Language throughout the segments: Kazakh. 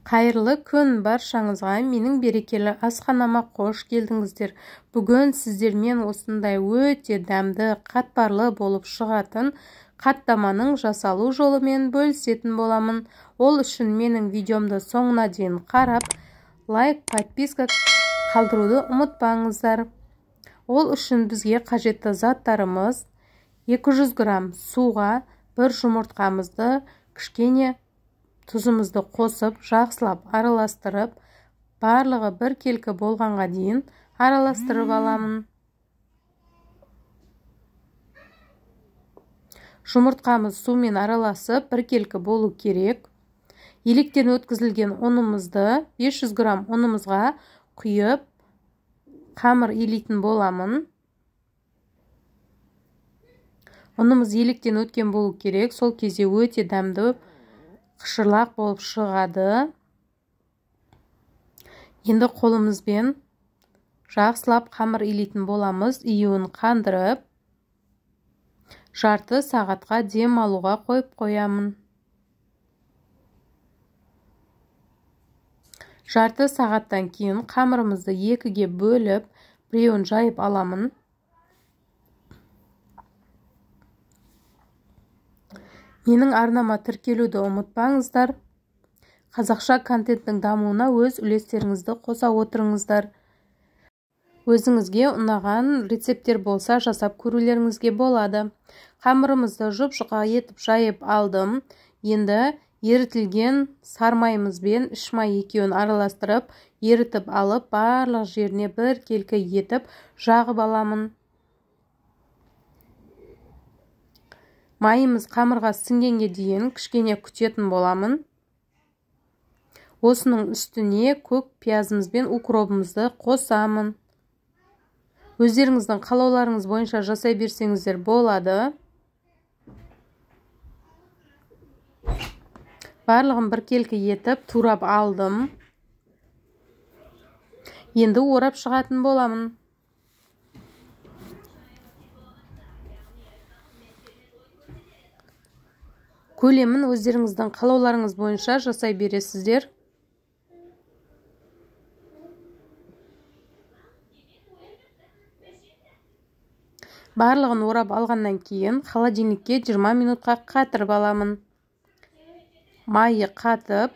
Қайырлы күн баршаңызға, менің берекелі асханама қош келдіңіздер. Бүгін сіздермен осындай өте дәмді, қатпарлы болып шығатын қаттаманың жасалу жолымен бөлісетін боламын. Ол үшін менің видеомды соңына дейін қарап, лайк, подписка қалдыруды ұмытпаңыздар. Ол үшін бізге қажетті заттарымыз: 200 грамм суға 1 жұмыртқамызды, кішкене тұзымызды қосып, жақсылап араластырып, барлығы 1 келкі болғанға дейін араластырып аламын. Жұмыртқамыз сумен араласып 1 келкі болу керек. Електен өткізілген ұнымызды 500 грамм ұнымызға құйып, қамыр елейтін боламын. Ұнымыз електен өткен болу керек, сол кезде өте дәмді қышырлақ болып шығады. Енді қолымызбен жақсылап қамыр илейтін боламыз. Июін қандырып, жарты сағатқа дем алуға қойып қоямын. Жарты сағаттан кейін қамырымызды 2-ге бөліп, біреуін жайып аламын. Менің арнама тіркелуді ұмытпаңыздар. Қазақша контенттің дамуына өз үлестеріңізді қоса отырыңыздар. Өзіңізге ұнаған рецепттер болса жасап көрулеріңізге болады. Қамырымызды жұп-жұқа етіп жайып алдым. Енді ерітілген сармайымызбен іш май екеуін араластырып, ерітіп алып, барлық жеріне 1 келкі етіп жағып аламын. Майымыз қамырға сіңгенге дейін кішкене күтетін боламын. Осының үстіне көк пиязымыз бен укропымызды қосамын. Өздеріңіздің қалауларыңыз бойынша жасай берсеңіздер болады. Барлығын 1 келкі етіп турап алдым. Енді орап шығатын боламын. Көлемін өздеріңіздің қалауларыңыз бойынша жасай бересіздер. Барлығын орап алғаннан кейін холодильникке 20 минутқа қатырып аламын. Майы қатып,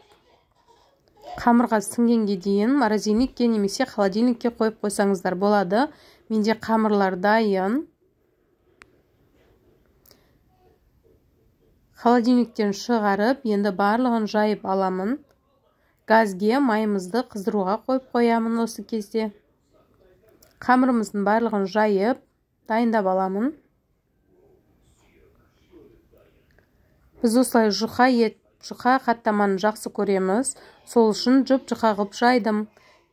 қамырға сіңгенге дейін морозильникке немесе холодильникке қойып қойсаңыздар болады. Менде қамырлар дайын. Холодильниктен шығарып, енді барлығын жайып аламын. Газге майымызды қыздыруға қойып қоямын осы кезде. Қамырымыздың барлығын жайып, дайындап аламын. Біз осылай жұқа қаттаманы жақсы көреміз. Сол үшін жұп-жұқа қылып жайдым.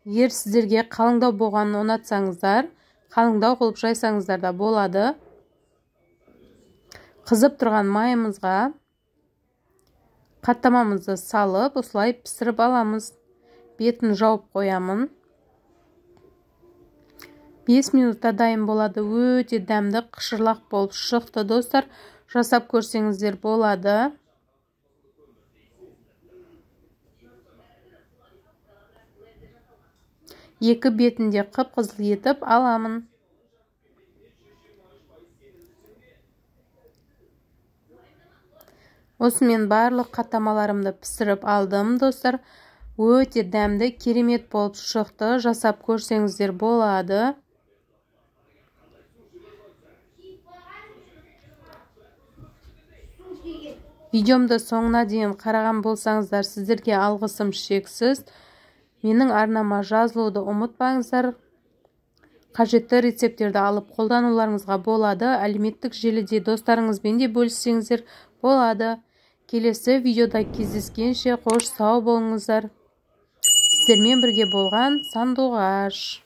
Егер сіздерге қалыңдау болғанын ұнатсаңыздар, қалыңдау қылып жайсаңыздар да болады. Қызып тұрған майымызға қаттамамызды салып, осылай пісіріп аламыз. Бетін жауып қоямын. 5 минутта дайын болады. Өте дәмді қышырлақ болып шықты достар. Жасап көрсеңіздер болады. Екі бетінде қып-қызыл етіп аламын. Осымен барлық қаттамаларымды пісіріп алдым достар. Өте дәмді, керемет болып шықты. Жасап көрсеңіздер болады. Видеомды соңына дейін қараған болсаңыздар, сіздерге алғысым шексіз. Менің арнама жазылуды ұмытпаңыздар. Қажетті рецептерді алып қолдануларыңызға болады. Әлеуметтік желіде достарыңызбен де бөліссеңіздер болады. Келесі видеода кездескенше қош сау болыңыздар. Сіздермен бірге болған Сандуғаш.